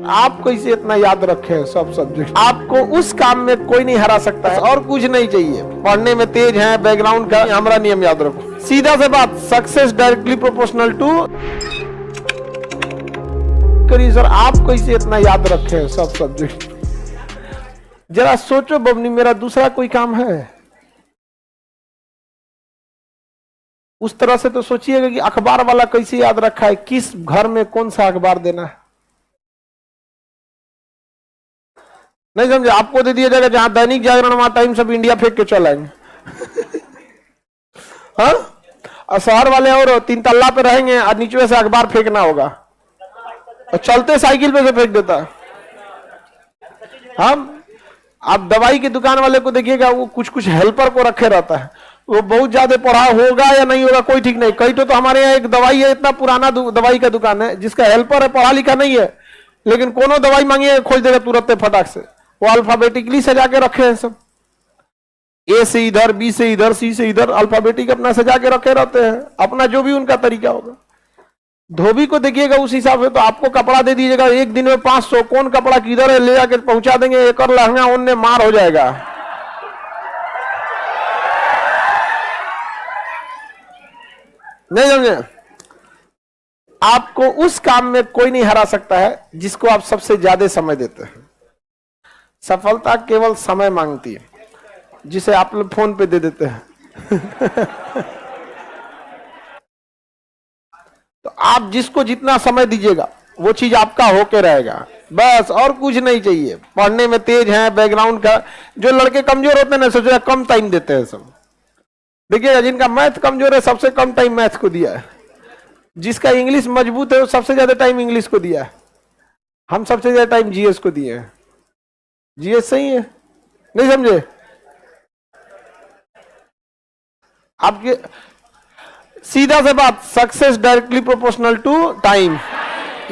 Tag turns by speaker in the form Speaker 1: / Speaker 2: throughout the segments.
Speaker 1: आपको इसे इतना याद रखे सब सब्जेक्ट, आपको उस काम में कोई नहीं हरा सकता है और कुछ नहीं चाहिए। पढ़ने में तेज है, बैकग्राउंड का हमारा नियम याद रखो। सीधा से बात, सक्सेस डायरेक्टली प्रोपोर्शनल टू करिए सर। आपको इसे इतना याद रखे सब सब्जेक्ट। जरा सोचो बबनी, मेरा दूसरा कोई काम है? उस तरह से तो सोचिएगा कि अखबार वाला कैसे याद रखा है, किस घर में कौन सा अखबार देना है। नहीं समझे? आपको दे दिया जाएगा जहां दैनिक जागरण वहां टाइम सब इंडिया फेंक के चल आएंगे। हाँ, और शहर वाले और 3 तल्ला पे रहेंगे और नीचे से अखबार फेंकना होगा और चलते साइकिल पे से फेंक देता है। हम आप दवाई की दुकान वाले को देखिएगा, वो कुछ कुछ हेल्पर को रखे रहता है। वो बहुत ज्यादा पढ़ा होगा या नहीं होगा कोई ठीक नहीं। कई तो हमारे यहाँ एक दवाई है, इतना पुराना दवाई का दुकान है जिसका हेल्पर है, पढ़ा लिखा नहीं है, लेकिन कोनो दवाई मांगिए खोज देगा तुरंत फटाक से। वो अल्फाबेटिकली सजा के रखे हैं सब, ए से इधर, बी से इधर, सी से इधर, अल्फाबेटिक अपना सजा के रखे रहते हैं, अपना जो भी उनका तरीका होगा। धोबी को देखिएगा उस हिसाब से, तो आपको कपड़ा दे दीजिएगा एक दिन में 500, कौन कपड़ा किधर है ले जाके पहुंचा देंगे, एक और लहंगा उनने मार हो जाएगा। नहीं समझे? आपको उस काम में कोई नहीं हरा सकता है जिसको आप सबसे ज्यादा समय देते हैं। सफलता केवल समय मांगती है, जिसे आप लोग फोन पे दे देते हैं। तो आप जिसको जितना समय दीजिएगा वो चीज आपका होके रहेगा, बस और कुछ नहीं चाहिए। पढ़ने में तेज है, बैकग्राउंड का, जो लड़के कमजोर होते हैं ना, सोच कम टाइम देते हैं सब। देखिएगा जिनका मैथ कमजोर है सबसे कम टाइम मैथ को दिया है, जिसका इंग्लिश मजबूत है वो सबसे ज्यादा टाइम इंग्लिश को दिया है। हम सबसे ज्यादा टाइम जीएस को दिए हैं। जीएस सही है, नहीं समझे? आपके सीधा से बात, success directly proportional to time.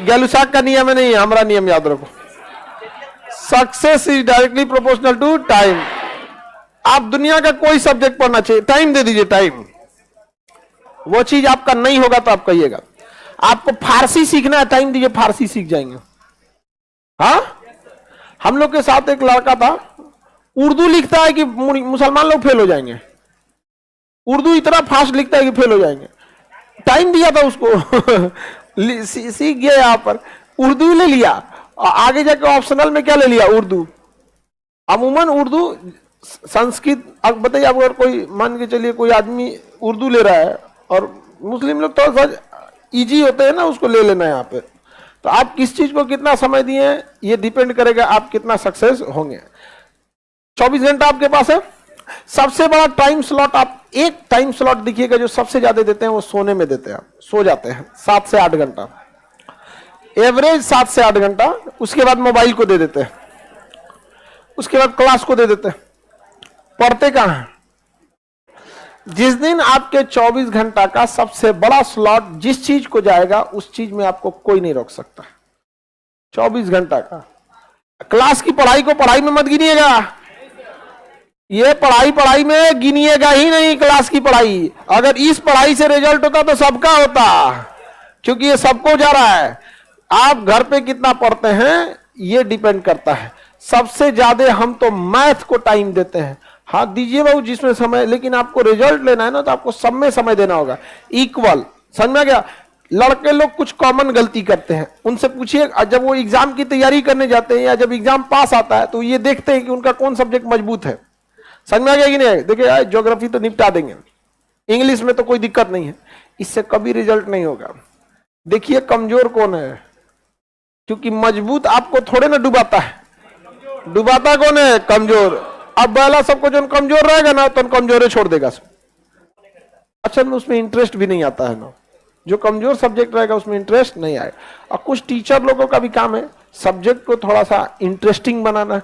Speaker 1: Gay Lussac का नियम है, नहीं है, हमारा नियम याद रखो। Success is directly proportional to time. आप दुनिया का कोई सब्जेक्ट पढ़ना चाहिए, टाइम दे दीजिए, टाइम। वो चीज आपका नहीं होगा तो आप कहिएगा। आपको फारसी सीखना है, टाइम दीजिए, फारसी सीख जाएंगे। हाँ, हम लोग के साथ एक लड़का था, उर्दू लिखता है कि मुसलमान लोग फेल हो जाएंगे। उर्दू इतना फास्ट लिखता है कि फेल हो जाएंगे। टाइम दिया था उसको, सीख गया। यहाँ पर उर्दू ले लिया और आगे जाकर ऑप्शनल में क्या ले लिया, उर्दू। अमूमन उर्दू, संस्कृत, अब बताइए आप अगर कोई मान के चलिए कोई आदमी उर्दू ले रहा है और मुस्लिम लोग थोड़ा सा इजी होते हैं ना, उसको ले लेना है यहाँ पे। तो आप किस चीज को कितना समय दिए ये डिपेंड करेगा आप कितना सक्सेस होंगे। 24 घंटा आपके पास है। सबसे बड़ा टाइम स्लॉट, आप एक टाइम स्लॉट देखिएगा जो सबसे ज्यादा देते हैं वो सोने में देते हैं। आप सो जाते हैं 7 से 8 घंटा, एवरेज 7 से 8 घंटा। उसके बाद मोबाइल को दे देते हैं, उसके बाद क्लास को दे देते हैं। पढ़ते कहां हैं? जिस दिन आपके 24 घंटा का सबसे बड़ा स्लॉट जिस चीज को जाएगा उस चीज में आपको कोई नहीं रोक सकता। 24 घंटा का क्लास की पढ़ाई को पढ़ाई में मत गिनिएगा, ये पढ़ाई में गिनिएगा ही नहीं। क्लास की पढ़ाई, अगर इस पढ़ाई से रिजल्ट होता तो सबका होता, क्योंकि ये सबको जा रहा है। आप घर पे कितना पढ़ते हैं ये डिपेंड करता है। सबसे ज्यादा हम तो मैथ को टाइम देते हैं। हाँ दीजिए बाबू जिसमें समय, लेकिन आपको रिजल्ट लेना है ना तो आपको सब में समय देना होगा, इक्वल। समझ में आ गया? लड़के लोग कुछ कॉमन गलती करते हैं, उनसे पूछिए, जब वो एग्जाम की तैयारी करने जाते हैं या जब एग्जाम पास आता है तो ये देखते हैं कि उनका कौन सब्जेक्ट मजबूत है। समझ में आ गया कि नहीं? देखिए ज्योग्राफी तो निपटा देंगे, इंग्लिश में तो कोई दिक्कत नहीं है, इससे कभी रिजल्ट नहीं होगा। देखिए कमजोर कौन है, क्योंकि मजबूत आपको थोड़े ना डुबाता है। डुबाता कौन है? कमजोर। अब पहला सबको जो कमजोर रहेगा ना तो कमजोर छोड़ देगा सब। अच्छा में उसमें इंटरेस्ट भी नहीं आता है ना, जो कमजोर सब्जेक्ट रहेगा उसमें इंटरेस्ट नहीं आएगा। और कुछ टीचर लोगों का भी काम है सब्जेक्ट को थोड़ा सा इंटरेस्टिंग बनाना।